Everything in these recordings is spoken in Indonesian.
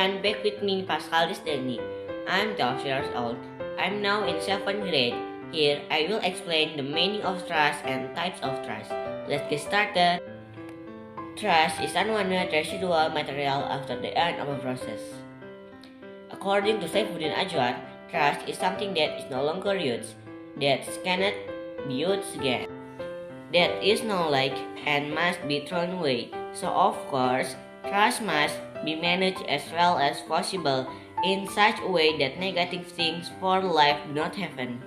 and back with me Pascal Disdani. I'm 12 years old. I'm now in 7th grade. Here I will explain the meaning of trash and types of trash. Let's get started. Trash is unwanted residual material after the end of a process. According to Saifuddin Ajwar, trash is something that is no longer used, that cannot be used again, that is non-like and must be thrown away. So of course, trash must be managed as well as possible in such a way that negative things for life do not happen.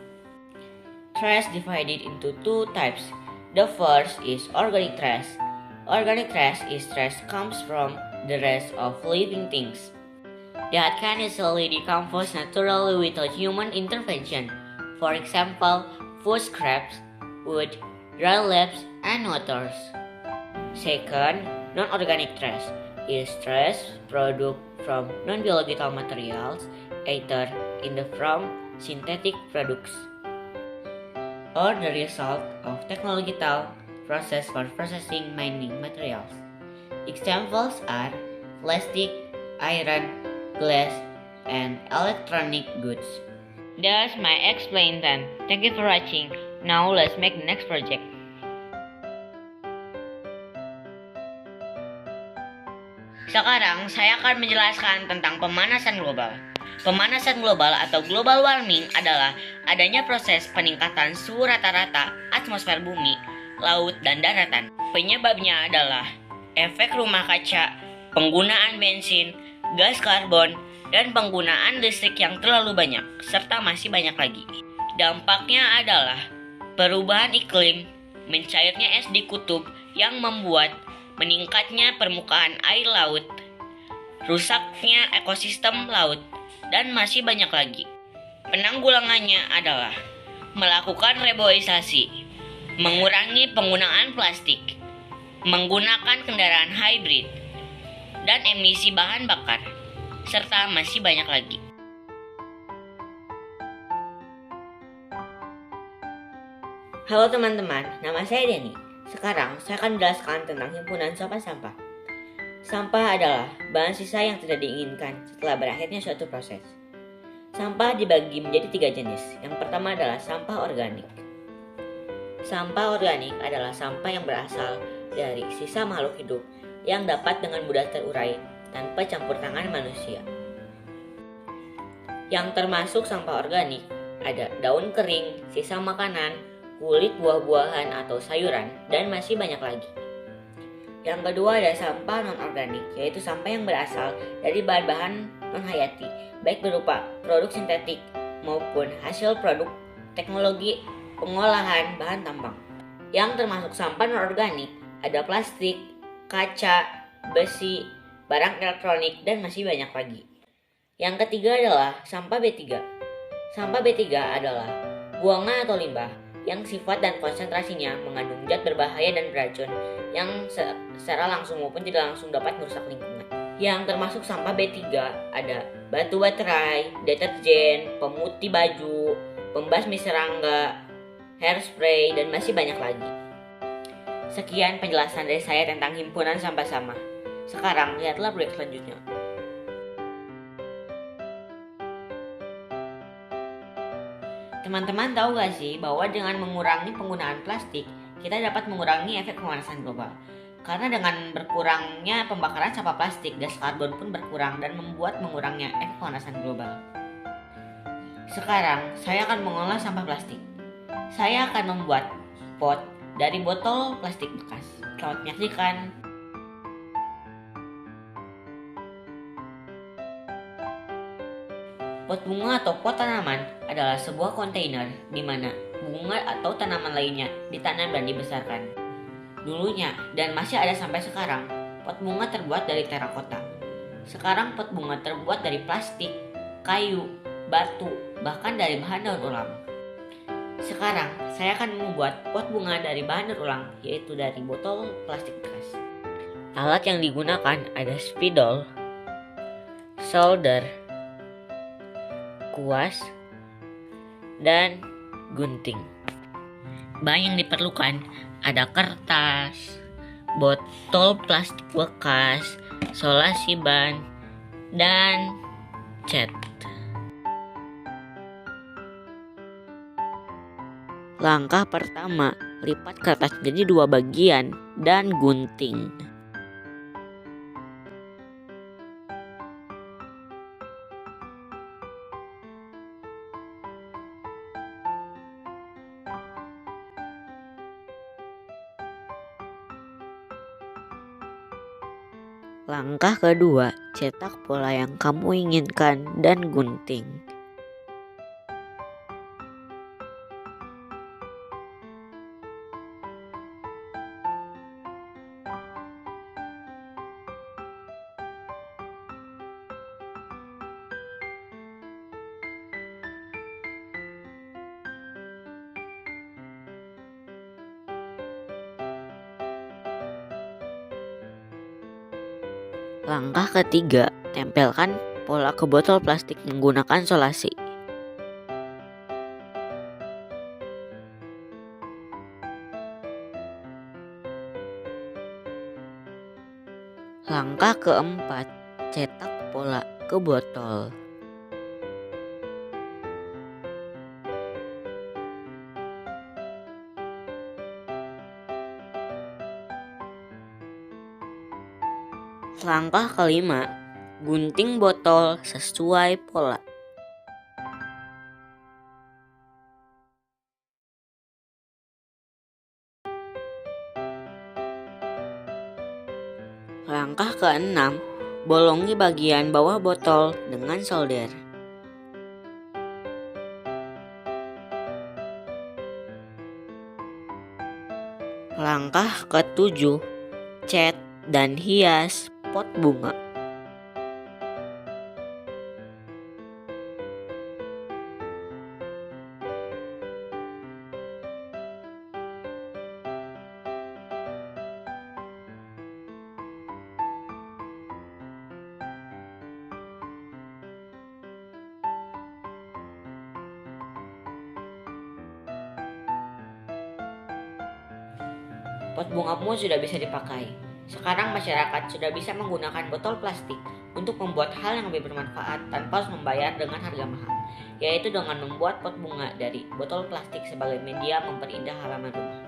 Trash divided into two types. The first is organic trash. Organic trash is trash comes from the rest of living things that can easily decompose naturally without human intervention. For example, food scraps, wood, dry leaves, and waters. Second, non-organic trash is trash product from non-biological materials, either in the form synthetic products or the result of technological process for processing mining materials. Examples are plastic, iron, glass, and electronic goods. That's my explain then. Thank you for watching. Now let's make the next project. Sekarang saya akan menjelaskan tentang pemanasan global. Pemanasan global atau global warming adalah adanya proses peningkatan suhu rata-rata atmosfer bumi, laut, dan daratan. Penyebabnya adalah efek rumah kaca, penggunaan bensin, gas karbon, dan penggunaan listrik yang terlalu banyak, serta masih banyak lagi. Dampaknya adalah perubahan iklim, mencairnya es di kutub yang membuat meningkatnya permukaan air laut, rusaknya ekosistem laut, dan masih banyak lagi. Penanggulangannya adalah melakukan reboisasi, mengurangi penggunaan plastik, menggunakan kendaraan hybrid, dan emisi bahan bakar, serta masih banyak lagi. Halo teman-teman, nama saya Denny. Sekarang saya akan menjelaskan tentang himpunan sampah-sampah. Sampah adalah bahan sisa yang tidak diinginkan setelah berakhirnya suatu proses. Sampah dibagi menjadi 3 jenis. Yang pertama adalah sampah organik. Sampah organik adalah sampah yang berasal dari sisa makhluk hidup yang dapat dengan mudah terurai tanpa campur tangan manusia. Yang termasuk sampah organik ada daun kering, sisa makanan, kulit buah-buahan atau sayuran, dan masih banyak lagi. Yang kedua ada sampah non-organik, yaitu sampah yang berasal dari bahan-bahan non-hayati, baik berupa produk sintetik maupun hasil produk teknologi pengolahan bahan tambang. Yang termasuk sampah non-organik ada plastik, kaca, besi, barang elektronik, dan masih banyak lagi. Yang ketiga adalah sampah B3. Sampah B3 adalah buangan atau limbah yang sifat dan konsentrasinya mengandung zat berbahaya dan beracun yang secara langsung maupun tidak langsung dapat merusak lingkungan. Yang termasuk sampah B3 ada batu baterai, deterjen, pemutih baju, pembasmi serangga, hairspray, dan masih banyak lagi. Sekian penjelasan dari saya tentang himpunan sampah-sampah. Sekarang lihatlah proyek selanjutnya. Teman-teman tahu gak sih bahwa dengan mengurangi penggunaan plastik, kita dapat mengurangi efek pemanasan global. Karena dengan berkurangnya pembakaran sampah plastik, gas karbon pun berkurang dan membuat mengurangnya efek pemanasan global. Sekarang, saya akan mengolah sampah plastik. Saya akan membuat pot dari botol plastik bekas. Selamat menyaksikan. Pot bunga atau pot tanaman adalah sebuah kontainer di mana bunga atau tanaman lainnya ditanam dan dibesarkan. Dulunya dan masih ada sampai sekarang, pot bunga terbuat dari terakota. Sekarang pot bunga terbuat dari plastik, kayu, batu, bahkan dari bahan daur ulang. Sekarang saya akan membuat pot bunga dari bahan daur ulang, yaitu dari botol plastik bekas. Alat yang digunakan ada spidol, solder, kuas, dan gunting. Bahan yang diperlukan ada kertas, botol plastik bekas, solasi ban, dan cat. Langkah pertama, lipat kertas menjadi 2 bagian dan gunting. Langkah kedua, cetak pola yang kamu inginkan dan gunting. Langkah ketiga, tempelkan pola ke botol plastik menggunakan solasi. Langkah keempat, cetak pola ke botol. Langkah kelima, gunting botol sesuai pola. Langkah keenam, bolongi bagian bawah botol dengan solder. Langkah ketujuh, cat dan hias pot bunga. Pot bungamu sudah bisa dipakai. Sekarang masyarakat sudah bisa menggunakan botol plastik untuk membuat hal yang lebih bermanfaat tanpa harus membayar dengan harga mahal, yaitu dengan membuat pot bunga dari botol plastik sebagai media memperindah halaman rumah.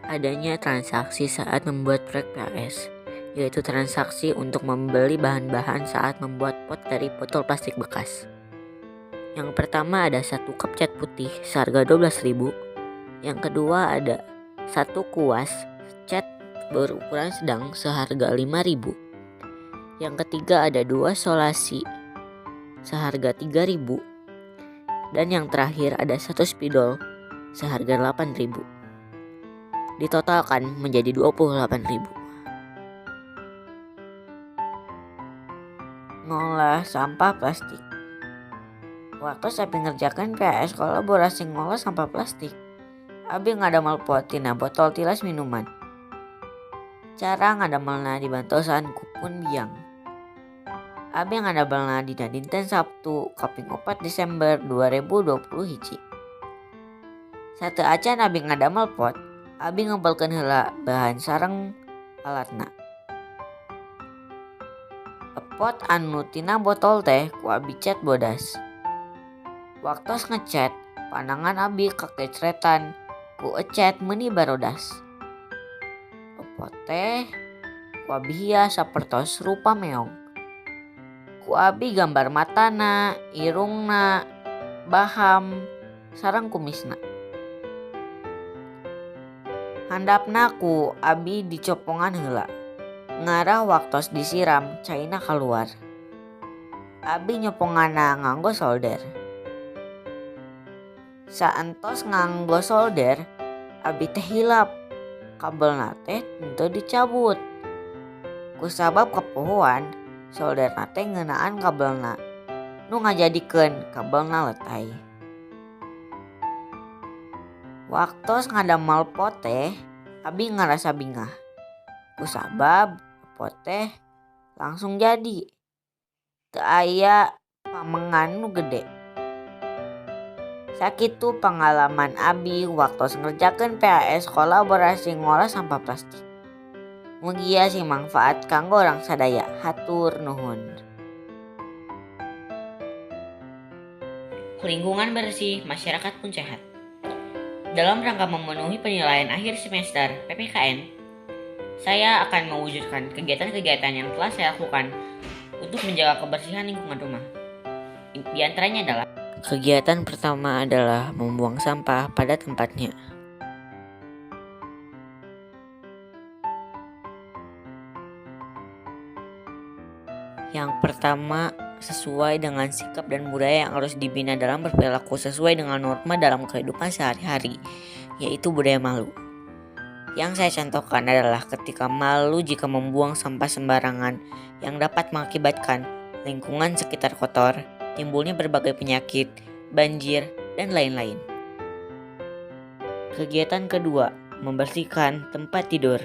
Adanya transaksi saat membuat proyek PAS, yaitu transaksi untuk membeli bahan-bahan saat membuat pot dari botol plastik bekas. Yang pertama ada 1 cup cat putih seharga 12.000. Yang kedua ada 1 kuas cat berukuran sedang seharga 5.000. Yang ketiga ada 2 solasi seharga 3.000. Dan yang terakhir ada 1 spidol seharga 8.000. Ditotalkan menjadi 28.000. Ngolah sampah plastik. Waktu saya ngerjakan PS kolaborasi ngolah sampah plastik, abi ngadamel potina botol tilas minuman. Cara ngadamelna dibantosan kupun biang. Abi ngadamelna dina dinten Sabtu kaping 4 Desember 2020 hiji. Satu acan abi ngadamel pot, abi ngumpulkeun heula bahan sareng alatna. Pot anu tina botol teh ku abi cat bodas. Waktos ngecat, pandangan abi kakecretan ku ecat meuni barodas. Pot teh ku abi hias sapertos rupa meong. Ku abi gambar matana, irungna, baham, sareng kumisna. Handapna ku abi dicopongan heula. Ngarah waktos disiram caina keluar. Abi nyopongana nganggo solder. Saentos nganggo solder, abi teh hilap. Kabelna teh teu dicabut. Kusabab kepohoan, solderna teh ngeunaan kabelna. Nu ngajadikeun kabelna letay. Waktos ngadamel pot teh, abi ngarasa bingah. Kusabab pot teh langsung jadi. Teu aya menganu gede. Sakitu pengalaman Abi waktu ngerjakeun PAS kolaborasi ngolah sampah plastik. Mugia sing manfaat kanggo orang sadaya. Hatur nuhun. Lingkungan bersih, masyarakat pun sehat. Dalam rangka memenuhi penilaian akhir semester PPKN, saya akan mewujudkan kegiatan-kegiatan yang telah saya lakukan untuk menjaga kebersihan lingkungan rumah. Di antaranya adalah kegiatan pertama adalah membuang sampah pada tempatnya. Yang pertama, sesuai dengan sikap dan budaya yang harus dibina dalam berperilaku sesuai dengan norma dalam kehidupan sehari-hari, yaitu budaya malu. Yang saya contohkan adalah ketika malu jika membuang sampah sembarangan yang dapat mengakibatkan lingkungan sekitar kotor, timbulnya berbagai penyakit, banjir, dan lain-lain. Kegiatan kedua, membersihkan tempat tidur.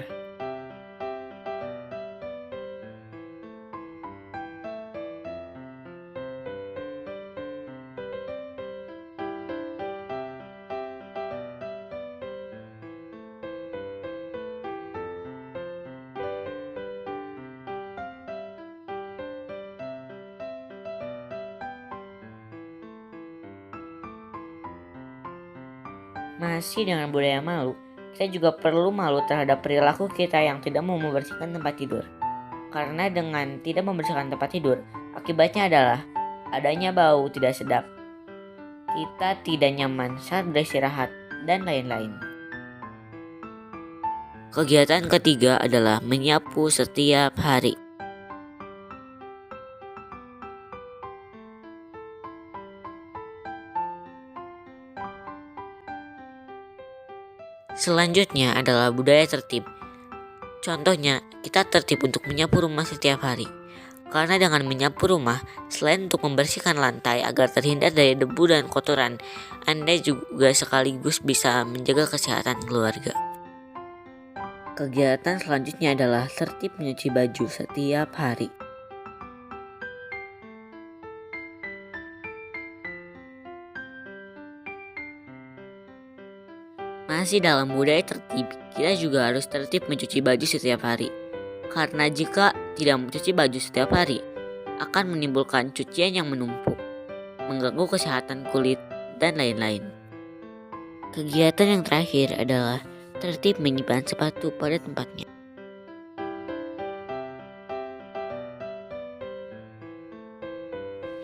Masih dengan budaya malu, kita juga perlu malu terhadap perilaku kita yang tidak mau membersihkan tempat tidur. Karena dengan tidak membersihkan tempat tidur, akibatnya adalah adanya bau tidak sedap, kita tidak nyaman saat beristirahat, dan lain-lain. Kegiatan ketiga adalah menyapu setiap hari. Selanjutnya adalah budaya tertib. Contohnya, kita tertib untuk menyapu rumah setiap hari. Karena dengan menyapu rumah, selain untuk membersihkan lantai agar terhindar dari debu dan kotoran, Anda juga sekaligus bisa menjaga kesehatan keluarga. Kegiatan selanjutnya adalah tertib mencuci baju setiap hari. Masih dalam budaya tertib, kita juga harus tertib mencuci baju setiap hari. Karena jika tidak mencuci baju setiap hari, akan menimbulkan cucian yang menumpuk, mengganggu kesehatan kulit, dan lain-lain. Kegiatan yang terakhir adalah tertib menyimpan sepatu pada tempatnya.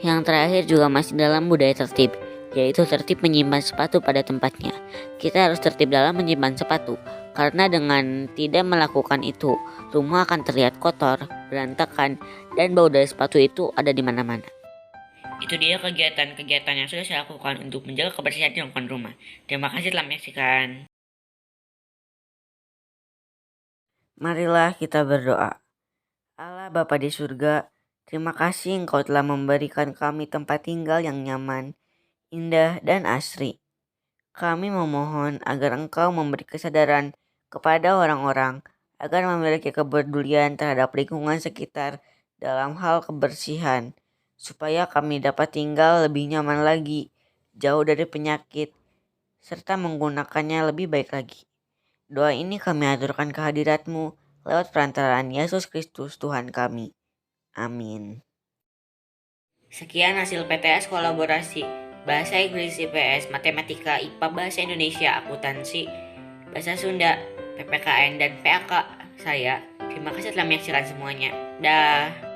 Yang terakhir juga masih dalam budaya tertib, yaitu tertib menyimpan sepatu pada tempatnya. Kita harus tertib dalam menyimpan sepatu, karena dengan tidak melakukan itu, rumah akan terlihat kotor, berantakan, dan bau dari sepatu itu ada di mana-mana. Itu dia kegiatan-kegiatan yang sudah saya lakukan untuk menjaga kebersihan di lingkungan rumah. Terima kasih telah menyaksikan. Marilah kita berdoa. Allah Bapa di surga, terima kasih Engkau telah memberikan kami tempat tinggal yang nyaman, indah, dan asri. Kami memohon agar Engkau memberi kesadaran kepada orang-orang agar memiliki kepedulian terhadap lingkungan sekitar dalam hal kebersihan, supaya kami dapat tinggal lebih nyaman lagi, jauh dari penyakit, serta menggunakannya lebih baik lagi. Doa ini kami aturkan kehadirat-Mu lewat perantaraan Yesus Kristus Tuhan kami. Amin. Sekian hasil PTS kolaborasi Bahasa Inggris IPS, Matematika, IPA, Bahasa Indonesia, Akuntansi, Bahasa Sunda, PPKN, dan PAK saya. Terima kasih telah menyaksikan semuanya. Dah.